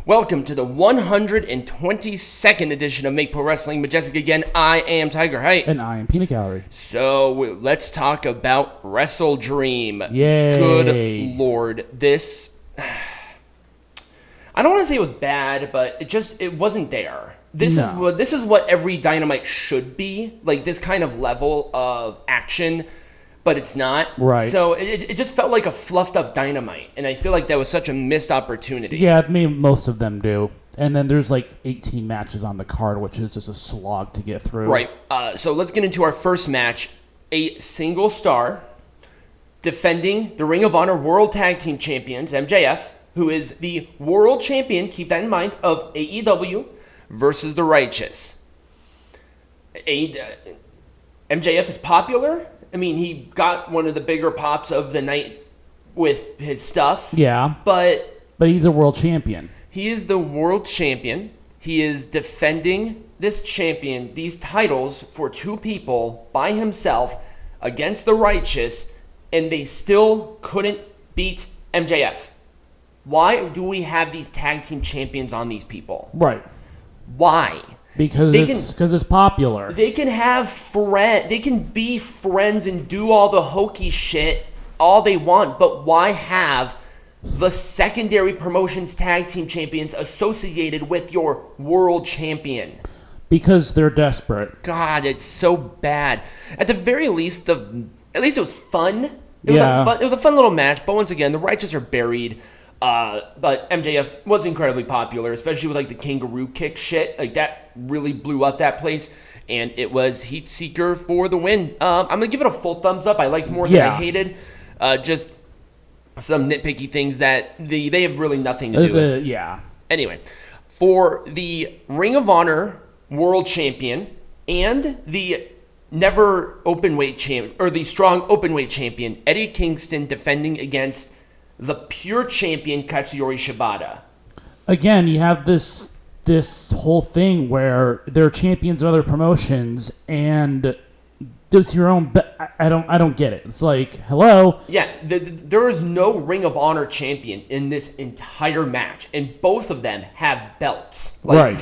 Welcome to the 122nd edition of Make Pro Wrestling Majestic again. I am Tiger Height. And I am Peanut Gallery. So let's talk about Wrestledream. Yay. Good Lord. This, I don't want to say it was bad, but it wasn't there. This is what every Dynamite should be. Like this kind of level of action. But it's not. Right. So it just felt like a fluffed up Dynamite. And I feel like that was such a missed opportunity. Yeah, I mean, most of them do. And then there's like 18 matches on the card, which is just a slog to get through. Right. So let's get into our first match. A single star defending the Ring of Honor World Tag Team Champions, MJF, who is the world champion, keep that in mind, of AEW versus The Righteous. MJF is popular. I mean, he got one of the bigger pops of the night with his stuff. Yeah. But he's a world champion. He is the world champion. He is defending these titles for two people by himself against The Righteous, and they still couldn't beat MJF. Why do we have these tag team champions on these people? Right. Why? Because it's popular. They can they can be friends and do all the hokey shit all they want, but why have the secondary promotions tag team champions associated with your world champion? Because they're desperate. God, it's so bad. At the very least, at least it was fun. It was a fun little match, but once again, the Righteous are buried. But MJF was incredibly popular, especially with like the kangaroo kick shit. Like that really blew up that place, and it was Heat Seeker for the win. I'm gonna give it a full thumbs up. I liked more than I hated. Just some nitpicky things that they have really nothing to do with. Yeah. Anyway, for the Ring of Honor World Champion and the never Openweight champion, or the strong Openweight champion, Eddie Kingston defending against the pure champion Katsuyori Shibata. Again, you have this whole thing where they're champions of other promotions, and it's your own. I don't get it. It's like, hello. Yeah, there is no Ring of Honor champion in this entire match, and both of them have belts. Right.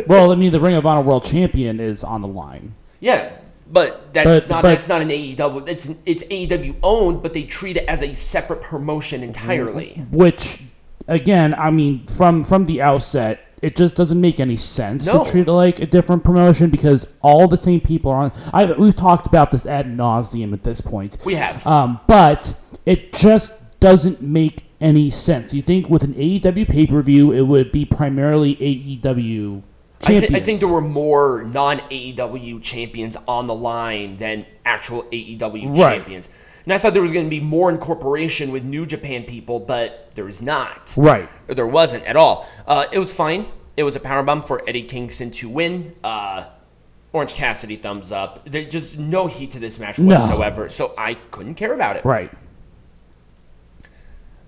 Well, I mean, the Ring of Honor World Champion is on the line. Yeah. But that's not an AEW. It's AEW owned, but they treat it as a separate promotion entirely. Which, again, I mean, from the outset, it just doesn't make any sense to treat it like a different promotion because all the same people are on. We've talked about this ad nauseum at this point. We have. But it just doesn't make any sense. You think with an AEW pay-per-view, it would be primarily AEW champions. I think there were more non-AEW champions on the line than actual AEW champions. And I thought there was going to be more incorporation with New Japan people, but there was not. Right. Or there wasn't at all. It was fine. It was a powerbomb for Eddie Kingston to win. Orange Cassidy, thumbs up. There's just no heat to this match whatsoever, so I couldn't care about it. Right.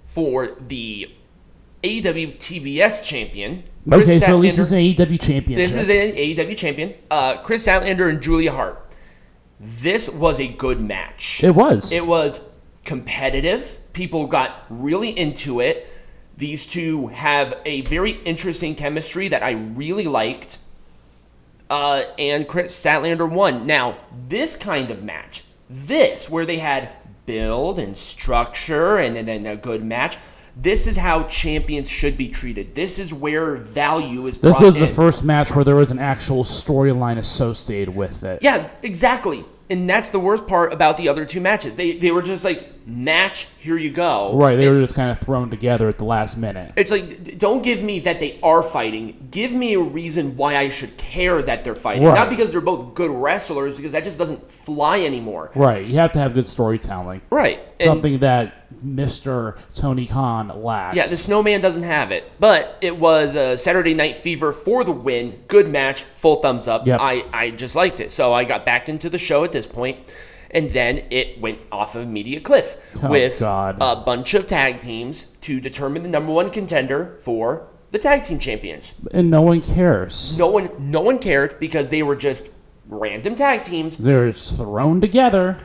For the AEW TBS champion... Okay, so at least it's an AEW champion. This is an AEW champion. Kris Statlander and Julia Hart. This was a good match. It was. It was competitive. People got really into it. These two have a very interesting chemistry that I really liked. And Kris Statlander won. Now, this kind of match, where they had build and structure and then a good match... This is how champions should be treated. This is where value is brought in. This was the first match where there was an actual storyline associated with it. Yeah, exactly. And that's the worst part about the other two matches. They were just like, match, here you go. Right, they were just kind of thrown together at the last minute. It's like, don't give me that they are fighting. Give me a reason why I should care that they're fighting. Right. Not because they're both good wrestlers, because that just doesn't fly anymore. Right, you have to have good storytelling. Right. Something that Mr. Tony Khan lacks. Yeah, the Snowman doesn't have it. But it was a Saturday Night Fever for the win. Good match. Full thumbs up. Yep. I just liked it. So I got back into the show at this point. And then it went off of a media cliff with a bunch of tag teams to determine the number one contender for the tag team champions. And no one cares. No one cared because they were just random tag teams. They're thrown together.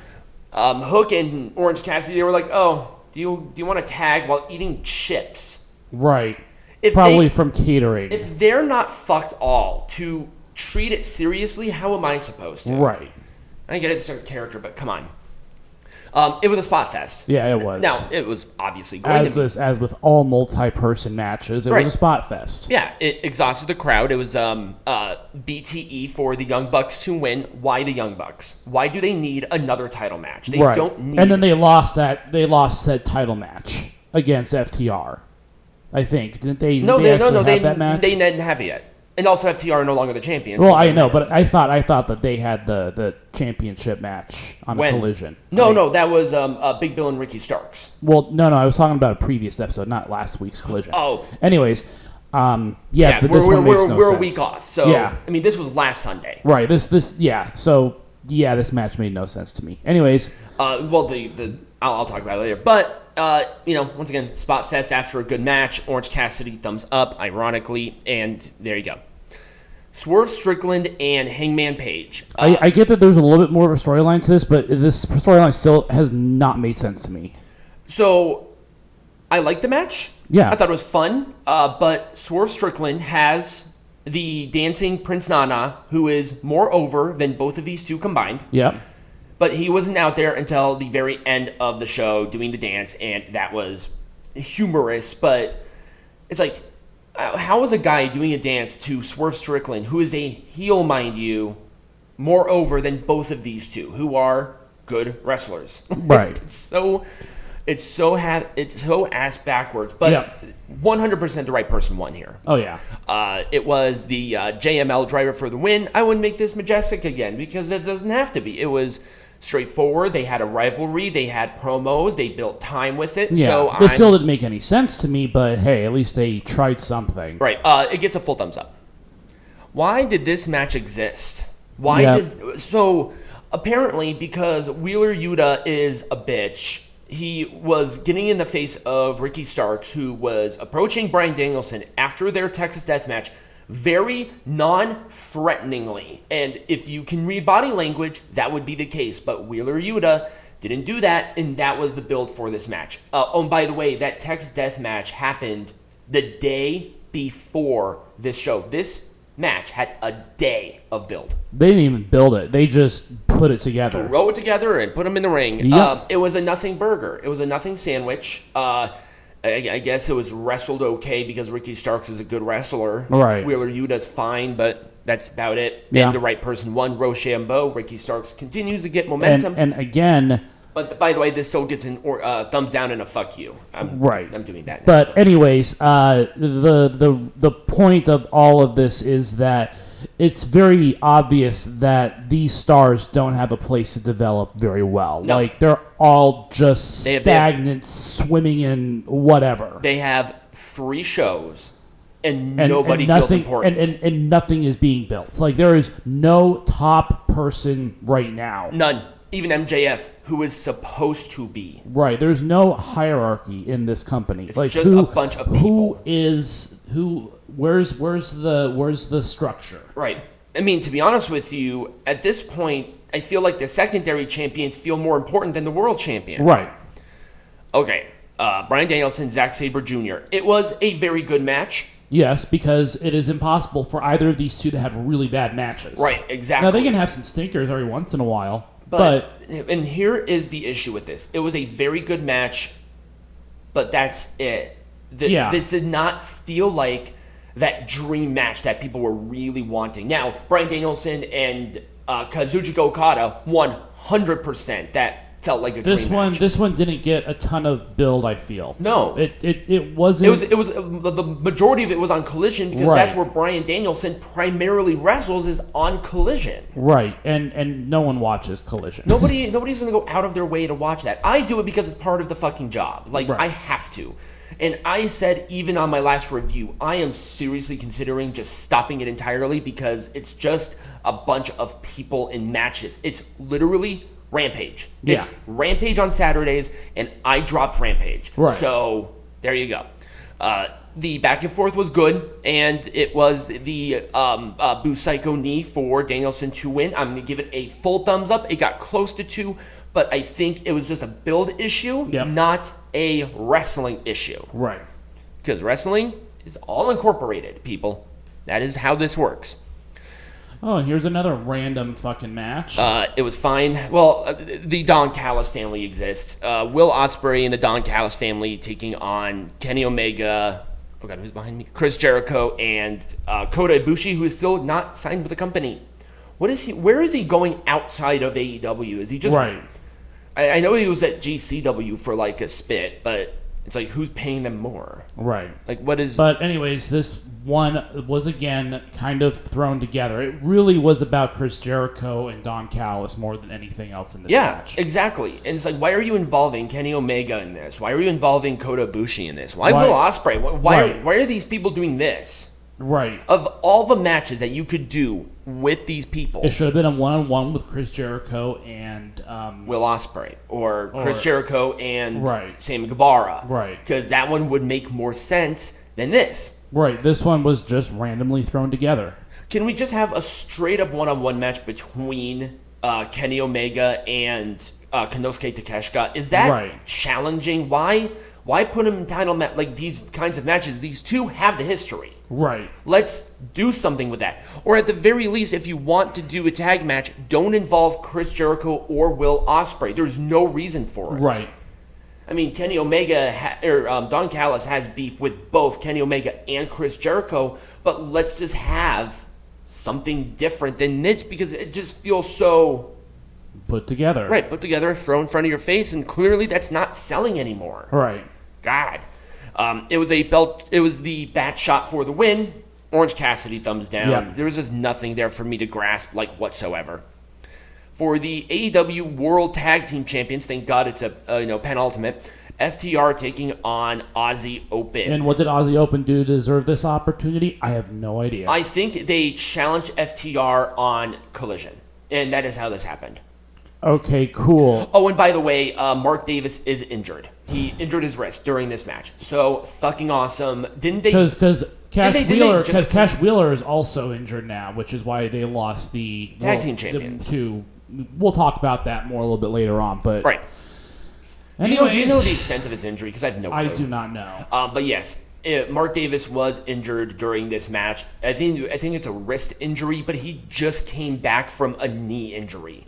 Hook and Orange Cassidy, they were like, oh, do you want to tag while eating chips? Right. Probably from catering. If they're not fucked all to treat it seriously, how am I supposed to? Right. I get it's a character, but come on. It was a spot fest. Yeah, it was. Now, it was obviously going to be. As with all multi-person matches, it was a spot fest. Yeah, it exhausted the crowd. It was BTE for the Young Bucks to win. Why the Young Bucks? Why do they need another title match? They don't need. And then they lost said title match against FTR. I think didn't they? No, they have that match? They didn't have it yet. And also FTR are no longer the champions. Well, I know, but I thought that they had the championship match on a Collision. No, that was Big Bill and Ricky Starks. Well, no, I was talking about a previous episode, not last week's Collision. Oh. Anyways, but this one makes no sense. We're a week off, so yeah. I mean, this was last Sunday. Right. So this match made no sense to me. Anyways, well, I'll talk about it later, but. Once again, spot fest after a good match. Orange Cassidy, thumbs up, ironically, and there you go. Swerve Strickland and Hangman Page. I get that there's a little bit more of a storyline to this, but this storyline still has not made sense to me. So, I liked the match. Yeah. I thought it was fun, but Swerve Strickland has the dancing Prince Nana, who is more over than both of these two combined. Yeah. But he wasn't out there until the very end of the show doing the dance, and that was humorous. But it's like, how is a guy doing a dance to Swerve Strickland, who is a heel, mind you, more over than both of these two, who are good wrestlers? Right. It's so ass backwards, but 100% the right person won here. Oh yeah. It was the JML driver for the win. I wouldn't make this majestic again because it doesn't have to be. It was straightforward. They had a rivalry. They had promos. They built time with it. Yeah, so this still didn't make any sense to me, but hey, at least they tried something. Right. It gets a full thumbs up. Why did this match exist? So apparently because Wheeler Yuta is a bitch. He was getting in the face of Ricky Starks, who was approaching Bryan Danielson after their Texas Death Match very non-threateningly. And if you can read body language, that would be the case. But Wheeler Yuta didn't do that, and that was the build for this match. And by the way, that Texas Death Match happened the day before this show. This match had a day of build. They didn't even build it. They just put it together. Throw it together and put them in the ring. Yep. It was a nothing burger. It was a nothing sandwich. I guess it was wrestled okay because Ricky Starks is a good wrestler. Right. Wheeler Yuta's fine, but that's about it. Yeah. And the right person won. Rochambeau. Ricky Starks continues to get momentum. And again... But by the way, this still gets a thumbs down and a fuck you. I'm doing that now. But anyways, the point of all of this is that it's very obvious that these stars don't have a place to develop very well. No. Like, they're all just stagnant, swimming in whatever. They have 3 shows, and nobody feels important. And nothing is being built. Like, there is no top person right now. None. Even MJF, who is supposed to be. Right. There's no hierarchy in this company. It's like just a bunch of people. Where's the structure? Right. I mean, to be honest with you, at this point, I feel like the secondary champions feel more important than the world champion. Right. Okay. Bryan Danielson, Zack Sabre Jr. It was a very good match. Yes, because it is impossible for either of these two to have really bad matches. Right, exactly. Now, they can have some stinkers every once in a while. And here is the issue with this. It was a very good match, but that's it. This did not feel like that dream match that people were really wanting. Now, Bryan Danielson and Kazuchika Okada, 100%. That felt like a dream match. This one didn't get a ton of build, I feel. No. It wasn't... It was the majority of it was on Collision because that's where Bryan Danielson primarily wrestles is on Collision. Right, and no one watches Collision. Nobody's going to go out of their way to watch that. I do it because it's part of the fucking job. Like, I have to. And I said, even on my last review, I am seriously considering just stopping it entirely because it's just a bunch of people in matches. It's literally Rampage. Yeah. It's Rampage on Saturdays, and I dropped Rampage. Right. So, there you go. The back and forth was good, and it was the Boo Psycho knee for Danielson to win. I'm going to give it a full thumbs up. It got close to 2, but I think it was just a build issue, not a wrestling issue. Right. Because wrestling is all incorporated, people. That is how this works. Oh, and here's another random fucking match. It was fine. Well, the Don Callis family exists. Will Ospreay and the Don Callis family taking on Kenny Omega. Oh God, who's behind me? Chris Jericho and Kota Ibushi, who is still not signed with the company. What is he? Where is he going outside of AEW? Is he just right? I know he was at GCW for like a spit, but it's like, who's paying them more? Right. Like, what is... But anyways, this one was, again, kind of thrown together. It really was about Chris Jericho and Don Callis more than anything else in this match. Yeah, exactly. And it's like, why are you involving Kenny Omega in this? Why are you involving Kota Ibushi in this? Why Will Ospreay? Why are these people doing this? Right. Of all the matches that you could do with these people, it should have been a one-on-one with Chris Jericho and Will Ospreay, or Chris Jericho and Sammy Guevara, right? Because that one would make more sense than this. Right. This one was just randomly thrown together. Can we just have a straight-up one-on-one match between Kenny Omega and Konosuke Takeshita? Is that challenging? Why put him in title match? Like, these kinds of matches, these two have the history. Right. Let's do something with that. Or at the very least, if you want to do a tag match, don't involve Chris Jericho or Will Ospreay. There's no reason for it. Right. I mean, Kenny Omega Don Callis has beef with both Kenny Omega and Chris Jericho, but let's just have something different than this, because it just feels so... put together. Right, put together, throw in front of your face, and clearly that's not selling anymore. Right. God. It was the bat shot for the win. Orange Cassidy thumbs down. Yep. There was just nothing there for me to grasp, like, whatsoever. For the AEW World Tag Team Champions, thank God it's a penultimate, FTR taking on Aussie Open. And what did Aussie Open do to deserve this opportunity? I have no idea. I think they challenged FTR on Collision, and that is how this happened. Okay, cool. Oh, and by the way, Mark Davis is injured. He injured his wrist during this match. So fucking awesome. Didn't they? Because Cash Wheeler is also injured now, which is why they lost the tag team champions. We'll talk about that more a little bit later on. But right. Anyways, do you know the extent of his injury? Because I have no clue. I do not know. But yes, Mark Davis was injured during this match. I think it's a wrist injury, but he just came back from a knee injury.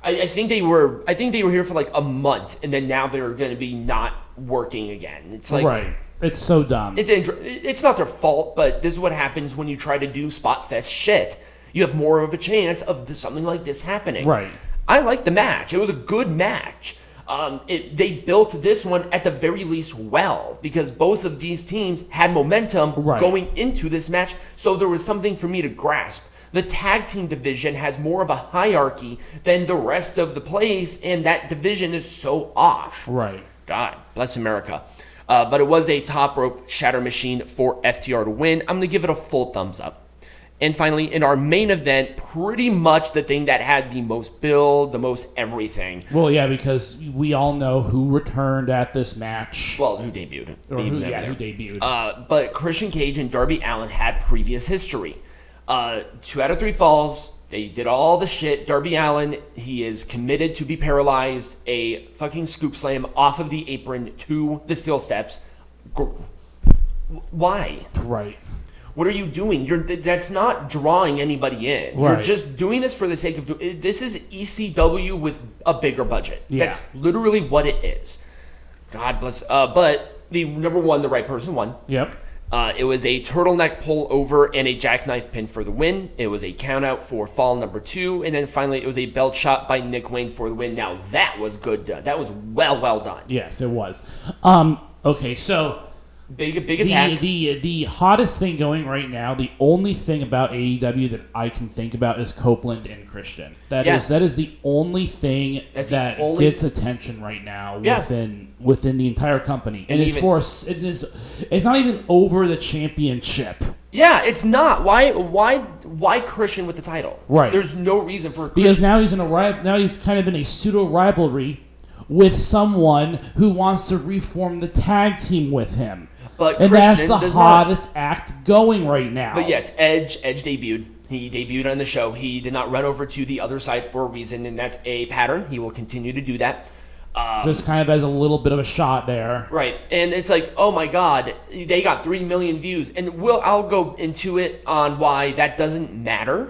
I think they were here for like a month, and then now they're going to be not working again. It's like, right. It's so dumb. It's not their fault, but this is what happens when you try to do spot fest shit. You have more of a chance of something like this happening. Right. I liked the match. It was a good match. They built this one at the very least well, because both of these teams had momentum going into this match, so there was something for me to grasp. The tag team division has more of a hierarchy than the rest of the place, and that division is so off. Right. God, bless America. But it was a top rope shatter machine for FTR to win. I'm going to give it a full thumbs up. And finally, in our main event, pretty much the thing that had the most build, the most everything. Well, yeah, because we all know who returned at this match. Well, who debuted. Who debuted. But Christian Cage and Darby Allin had previous history. 2 out of 3 falls. They did all the shit. Darby Allin, he is committed to be paralyzed. A fucking scoop slam off of the apron to the steel steps. Why? Right. What are you doing? That's not drawing anybody in. Right. You're just doing this for the sake of doing. This is ECW with a bigger budget. Yeah. That's literally what it is. God bless. But the number one, the right person won. Yep. It was a turtleneck pull over and a jackknife pin for the win. It was a countout for fall number 2. And then finally, it was a belt shot by Nick Wayne for the win. Now, that was good done. That was well done. Yes, it was. Okay, so... Big attack. The hottest thing going right now, the only thing about AEW that I can think about is Copeland and Christian. That is the only thing gets attention right now within the entire company. And it's not even over the championship. Yeah, it's not. Why Christian with the title? Right. There's no reason for Christian. Because now he's kind of in a pseudo rivalry with someone who wants to reform the tag team with him. And that's the hottest act going right now. But yes, Edge debuted. He debuted on the show. He did not run over to the other side for a reason, and that's a pattern. He will continue to do that. Just kind of as a little bit of a shot there. Right. And it's like, oh my God, they got 3 million views. And I'll go into it on why that doesn't matter,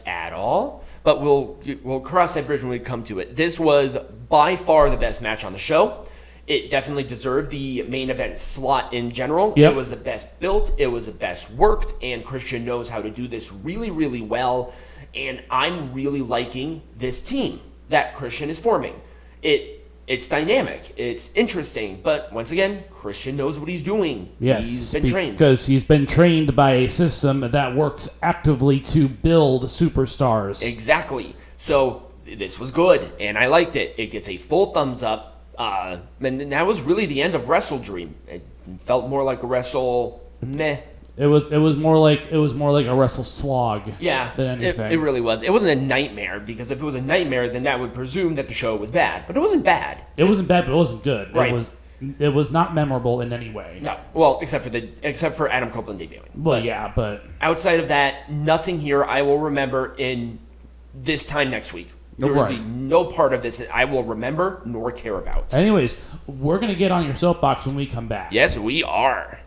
at all. But we'll cross that bridge when we come to it. This was by far the best match on the show. It definitely deserved the main event slot in general. Yep. It was the best built. It was the best worked. And Christian knows how to do this really, really well. And I'm really liking this team that Christian is forming. It's dynamic. It's interesting. But once again, Christian knows what he's doing. Yes, he's been trained. Because he's been trained by a system that works actively to build superstars. Exactly. So this was good, and I liked it. It gets a full thumbs up. And that was really the end of Wrestledream. It felt more like a wrestle meh. It was more like a wrestle slog. Yeah, than anything. It really was. It wasn't a nightmare, because if it was a nightmare, then that would presume that the show was bad. But it wasn't bad. It wasn't bad, but it wasn't good. Right. It was not memorable in any way. No. Well, except for Adam Copeland debuting. Well, but outside of that, nothing here I will remember in this time next week. There will be no part of this that I will remember nor care about. Anyways, we're gonna get on your soapbox when we come back. Yes, we are.